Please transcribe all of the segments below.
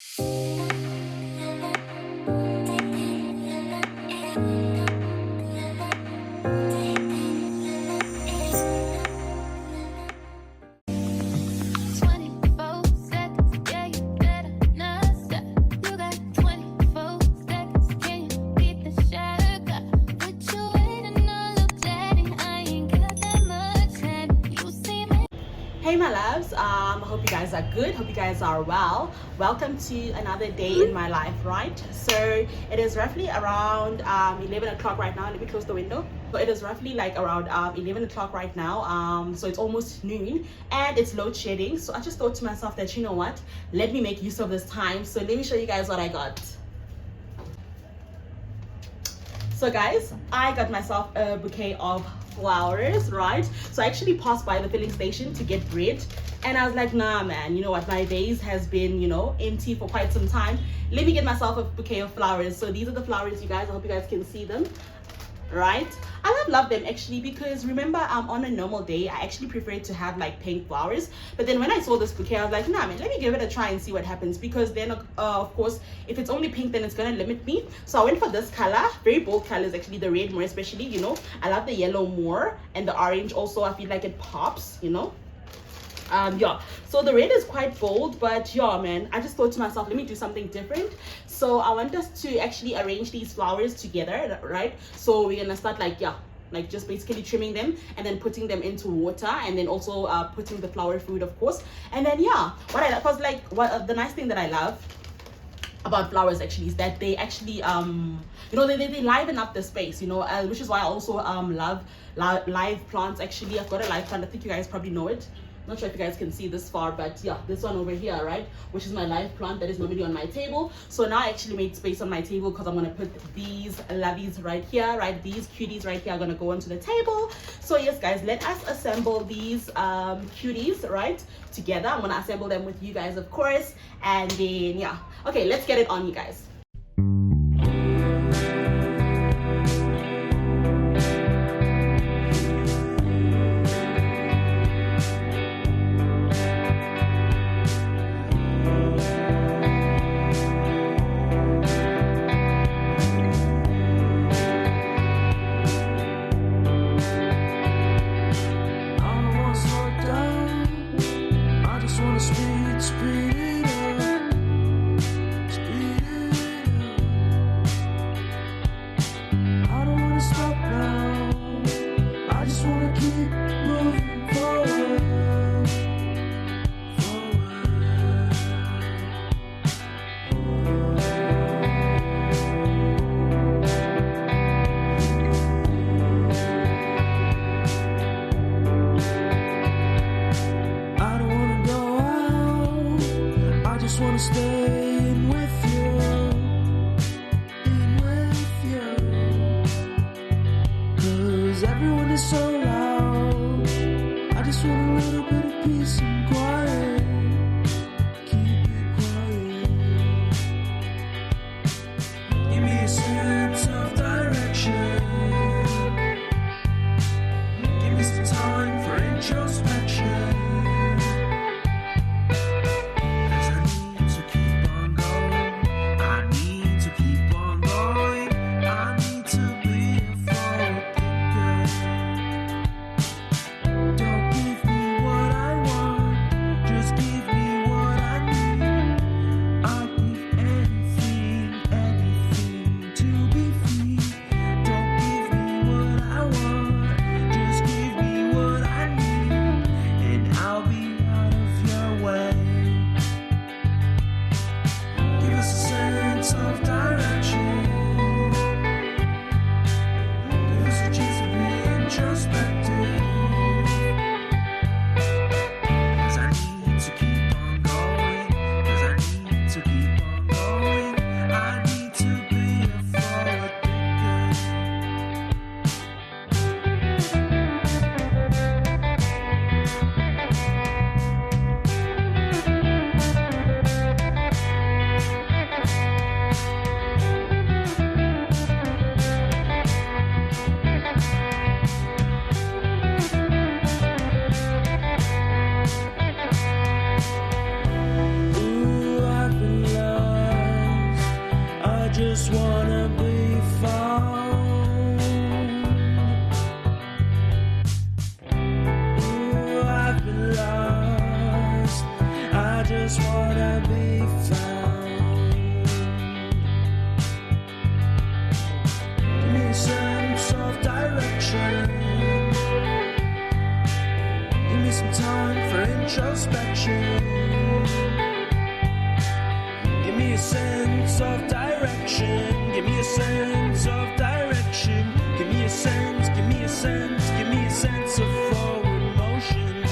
Hey my loves, hope you guys are good, hope you guys are well. Welcome to another day in my life, right? So it is roughly around 11 o'clock right now. Let me close the window. So it is roughly like around 11 o'clock right now. So it's almost noon and it's load shedding. So I just thought to myself that, you know what, let me make use of this time. So let me show you guys what I got. So guys, I got myself a bouquet of flowers, right? So I actually passed by the filling station to get bread and I was like, nah man, you know what, my vase has been, you know, empty for quite some time. Let me get myself a bouquet of flowers. So these are the flowers, you guys. I hope you guys can see them, right? I love them actually, because remember on a normal day I actually prefer to have like pink flowers, but then when I saw this bouquet I was like, nah man, let me give it a try and see what happens, because then of course if it's only pink then it's gonna limit me. So I went for this color, very bold colors actually, the red more especially, you know. I love the yellow more, and the orange also, I feel like it pops, you know. Yeah, so the red is quite bold, but yeah man, I just thought to myself, let me do something different. So I want us to actually arrange these flowers together, right? So we're gonna start like, yeah, like just basically trimming them and then putting them into water, and then also putting the flower food of course. And then yeah, what I was like, what the nice thing that I love about flowers actually is that they actually you know, they liven up the space, you know, which is why I also love live plants. Actually, I've got a live plant, I think you guys probably know it. Not sure if you guys can see this far, but yeah, this one over here, right, which is my live plant that is normally on my table. So now I actually made space on my table because I'm going to put these lovies right here, right? These cuties right here are going to go onto the table. So yes guys, let us assemble these cuties right together. I'm going to assemble them with you guys of course, and then yeah, okay, let's get it on, you guys. just wanna be found. Ooh, I've been lost. I just wanna be found. Give me a sense of direction. Give me some time for introspection. Give me a sense of direction. Give me a sense of direction. Give me a sense, give me a sense, give me a sense of forward motion.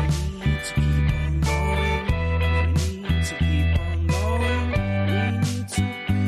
We need to keep on going. We need to keep on going. We need to be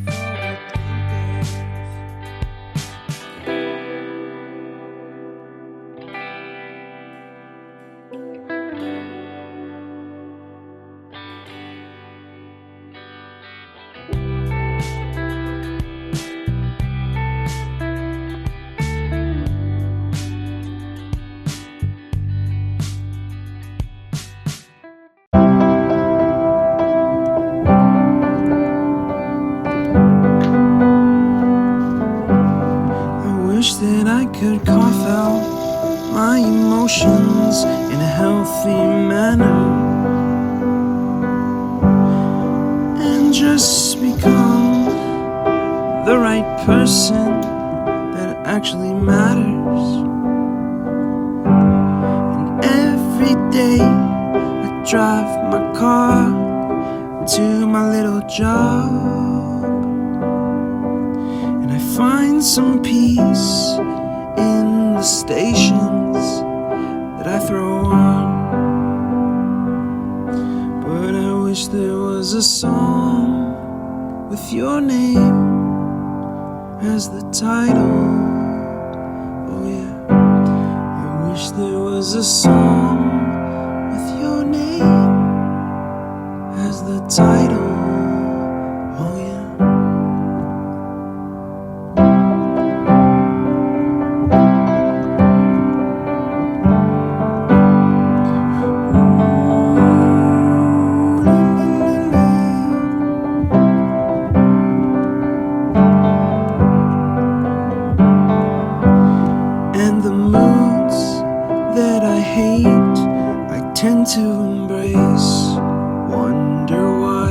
forward thinkers. Wish that I could cough out my emotions in a healthy manner and just become the right person that actually matters. And every day I drive my car to my little job, and I find some peace in the stations that I throw on. But I wish there was a song with your name as the title. Oh yeah, I wish there was a song with your name as the title. Oh yeah. And the moods that I hate, I tend to embrace. Wonder why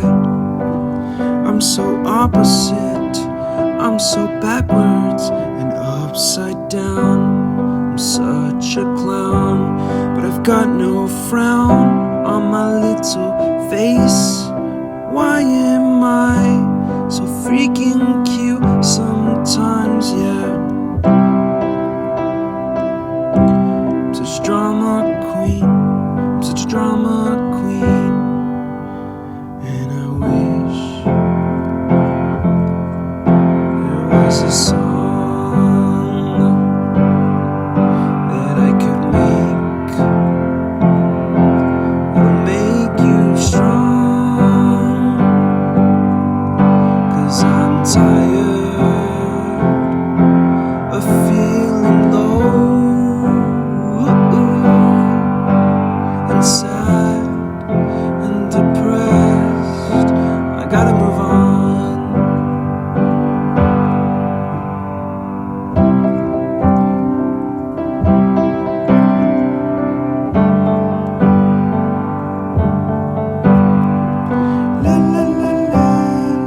I'm so opposite, I'm so backwards and upside down. I'm such a clown, but I've got no frown on my little face. Why am I so freaking cute sometimes, yeah? Such drama queen, I'm such a drama queen. And I wish there was a song that I could make that'll make you strong. 'Cause I'm tired of feeling low and sad and depressed. I gotta move on. La la la la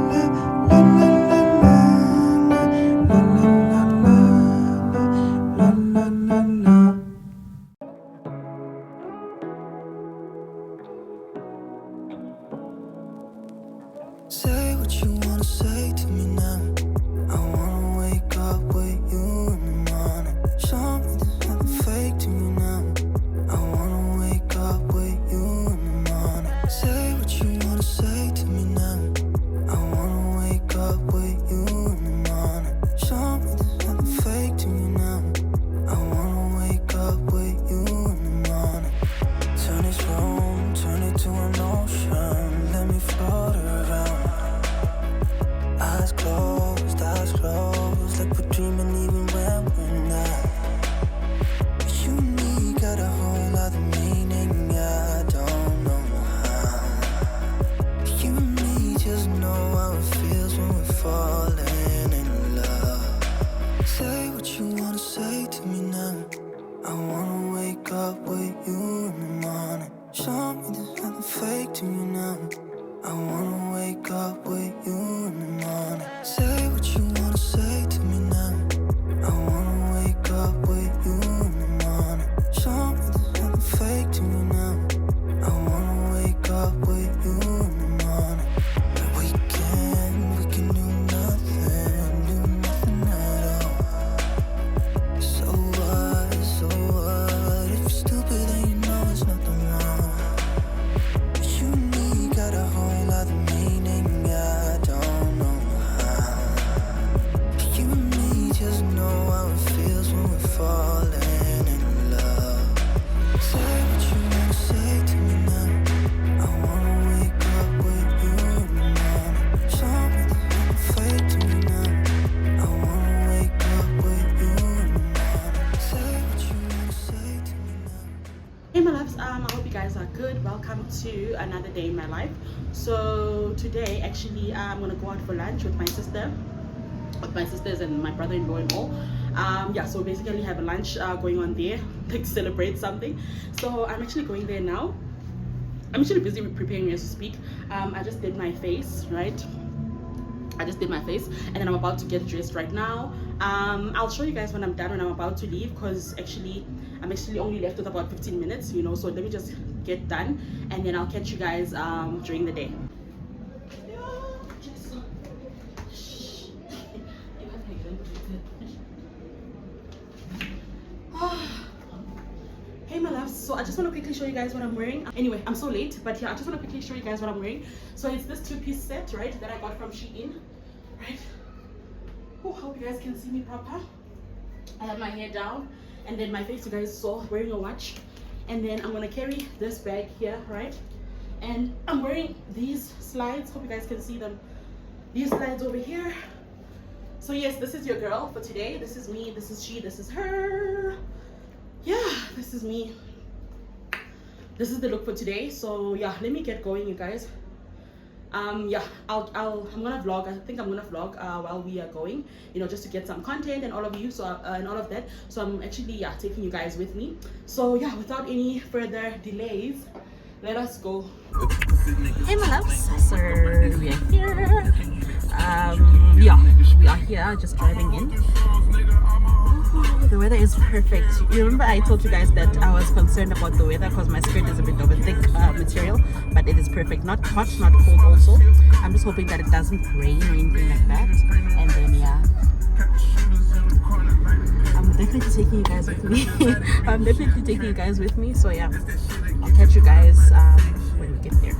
la la la la la la la. Say what you wanna say to me now. I wanna wake up with you in the morning. Show me there's nothing fake to me now. I wanna wake up with you in the morning. Say what you wanna say to me now. I wanna wake up with you in the morning. Show me there's nothing fake to me now. I wanna wake up with you in the morning. Turn this room, turn it to an ocean. Let me float around. Eyes closed. up with you in the morning. Say what you wanna say to me now. I wanna wake up with you in the morning. Show me there's nothing fake to me now. I wanna wake up with you in the morning. We can do nothing at all. So what? If you're stupid, then you know it's nothing wrong. But you and me got a whole other meaning, I don't know how. You and me just know how it feels when we're falling in love. Say what you wanna say to me now. I wanna wake up with you in the morning. Show me there's nothing fake to me now. I wanna wake up with you in the morning. Say what you wanna say to me now. Hey my loves, I hope you guys are good. Welcome to another day in my life. So today actually I'm gonna go out for lunch with my sisters and my brother-in-law and all. Yeah, so basically have a lunch going on there, like celebrate something. So I'm actually going there now. I'm actually busy with preparing as we speak. I just did my face, right? I just did my face and then I'm about to get dressed right now. I'll show you guys when I'm done, when I'm about to leave, because I'm actually only left with about 15 minutes, you know, so let me just get done and then I'll catch you guys during the day. Hey my loves, so I just want to quickly show you guys what I'm wearing. Anyway, I'm so late, but yeah, I just want to quickly show you guys what I'm wearing. So it's this two-piece set, right, that I got from Shein, right? Oh, hope you guys can see me proper. I have my hair down and then my face, you guys saw, wearing a watch. And then I'm gonna carry this bag here, right? And I'm wearing these slides, hope you guys can see them. These slides over here. So yes, this is your girl for today. This is me, this is she, this is her. Yeah, this is me. This is the look for today. So yeah, let me get going, you guys. Yeah, I'm gonna vlog. I think I'm gonna vlog while we are going, you know, just to get some content and all of you, so and all of that. So I'm actually taking you guys with me. So yeah, without any further delays, let us go. Hey my loves, so we are here. Yeah, we are here just driving in. The weather is perfect. You remember I told you guys that I was concerned about the weather because my skirt is a bit of a thick material, but it is perfect. Not hot, not cold also. I'm just hoping that it doesn't rain or anything like that. And then yeah, I'm definitely taking you guys with me. I'm definitely taking you guys with me. So yeah, I'll catch you guys when we get there.